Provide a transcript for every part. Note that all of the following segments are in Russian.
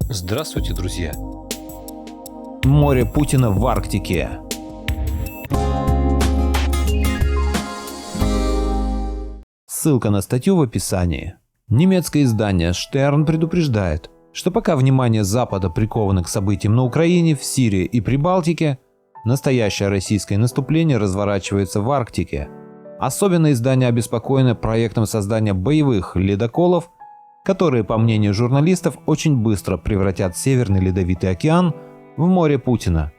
Здравствуйте, друзья! Море Путина в Арктике. Ссылка на статью в описании. Немецкое издание Stern предупреждает, что пока внимание Запада приковано к событиям на Украине, в Сирии и Прибалтике, настоящее российское наступление разворачивается в Арктике. Особенно издание обеспокоено проектом создания боевых ледоколов, которые, по мнению журналистов, очень быстро превратят Северный Ледовитый океан в море Путина.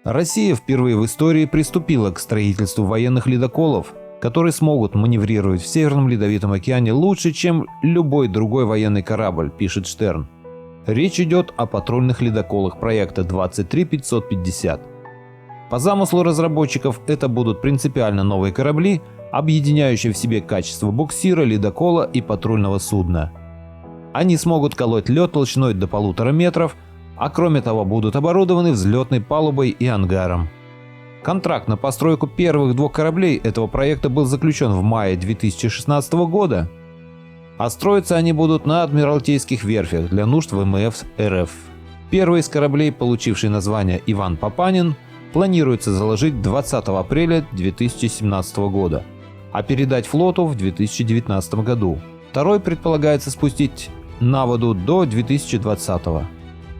Россия впервые в истории приступила к строительству военных ледоколов, которые смогут маневрировать в Северном Ледовитом океане лучше, чем любой другой военный корабль, пишет Штерн. Речь идет о патрульных ледоколах проекта 23550. По замыслу разработчиков это будут принципиально новые корабли, объединяющие в себе качество буксира, ледокола и патрульного судна. Они смогут колоть лед толщиной до 1,5 метров, а кроме того будут оборудованы взлетной палубой и ангаром. Контракт на постройку первых 2 кораблей этого проекта был заключен в мае 2016 года, а строиться они будут на Адмиралтейских верфях для нужд ВМФ РФ. Первый из кораблей, получивший название «Иван Папанин», планируется заложить 20 апреля 2017 года, а передать флоту в 2019 году. Второй предполагается спустить на воду до 2020 года.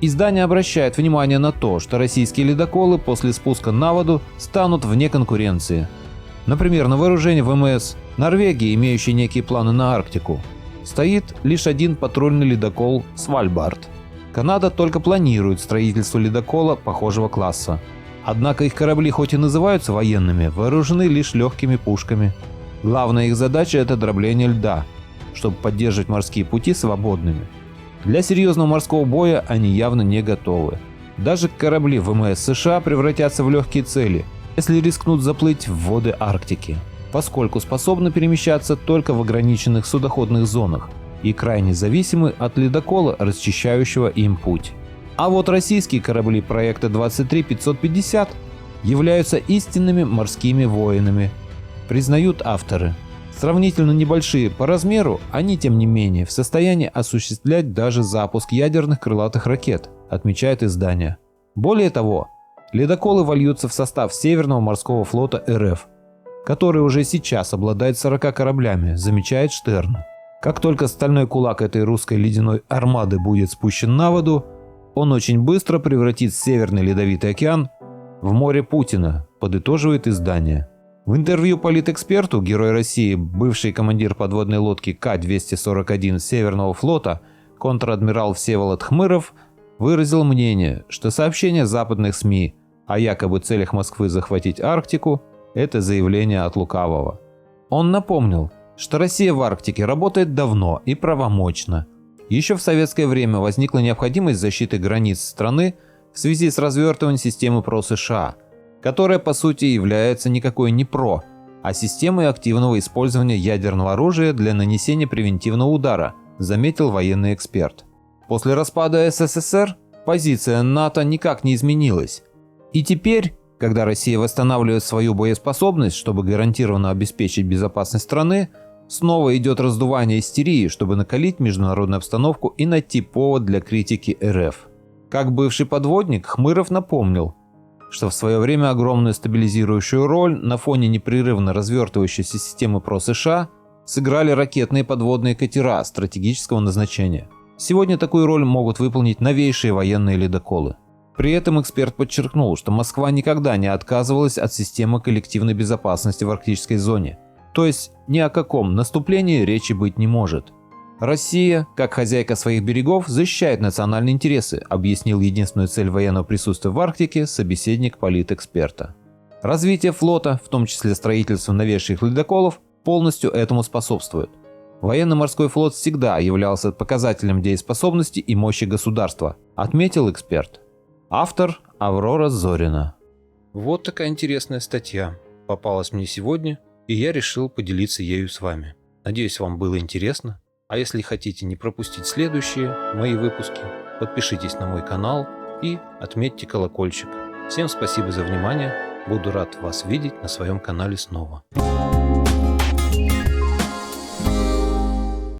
Издание обращает внимание на то, что российские ледоколы после спуска на воду станут вне конкуренции. Например, на вооружении ВМС Норвегии, имеющей некие планы на Арктику, стоит лишь один патрульный ледокол «Свальбард». Канада только планирует строительство ледокола похожего класса. Однако их корабли хоть и называются военными, вооружены лишь легкими пушками. Главная их задача – это дробление льда, чтобы поддерживать морские пути свободными. Для серьезного морского боя они явно не готовы. Даже корабли ВМС США превратятся в легкие цели, если рискнут заплыть в воды Арктики, поскольку способны перемещаться только в ограниченных судоходных зонах и крайне зависимы от ледокола, расчищающего им путь. А вот российские корабли проекта 23550 являются истинными морскими воинами, признают авторы. Сравнительно небольшие по размеру, они тем не менее в состоянии осуществлять даже запуск ядерных крылатых ракет, отмечает издание. Более того, ледоколы вольются в состав Северного морского флота РФ, который уже сейчас обладает 40 кораблями, замечает Штерн. Как только стальной кулак этой русской ледяной армады будет спущен на воду, он очень быстро превратит Северный Ледовитый океан в море Путина, подытоживает издание. В интервью политэксперту Герой России, бывший командир подводной лодки К-241 Северного флота, контр-адмирал Всеволод Хмыров, выразил мнение, что сообщения западных СМИ о якобы целях Москвы захватить Арктику – это заявление от лукавого. Он напомнил, что Россия в Арктике работает давно и правомочно. Еще в советское время возникла необходимость защиты границ страны в связи с развертыванием системы ПРО США, которая по сути является никакой не ПРО, а системой активного использования ядерного оружия для нанесения превентивного удара, заметил военный эксперт. После распада СССР позиция НАТО никак не изменилась. И теперь, когда Россия восстанавливает свою боеспособность, чтобы гарантированно обеспечить безопасность страны, снова идет раздувание истерии, чтобы накалить международную обстановку и найти повод для критики РФ. Как бывший подводник, Хмыров напомнил, что в свое время огромную стабилизирующую роль на фоне непрерывно развертывающейся системы ПРО США сыграли ракетные подводные катера стратегического назначения. Сегодня такую роль могут выполнить новейшие военные ледоколы. При этом эксперт подчеркнул, что Москва никогда не отказывалась от системы коллективной безопасности в арктической зоне. То есть ни о каком наступлении речи быть не может. Россия, как хозяйка своих берегов, защищает национальные интересы, объяснил единственную цель военного присутствия в Арктике собеседник политэксперта. Развитие флота, в том числе строительство новейших ледоколов, полностью этому способствует. Военно-морской флот всегда являлся показателем дееспособности и мощи государства, отметил эксперт. Автор Аврора Зорина. Вот такая интересная статья попалась мне сегодня, и я решил поделиться ею с вами. Надеюсь, вам было интересно. А если хотите не пропустить следующие мои выпуски, подпишитесь на мой канал и отметьте колокольчик. Всем спасибо за внимание. Буду рад вас видеть на своем канале снова.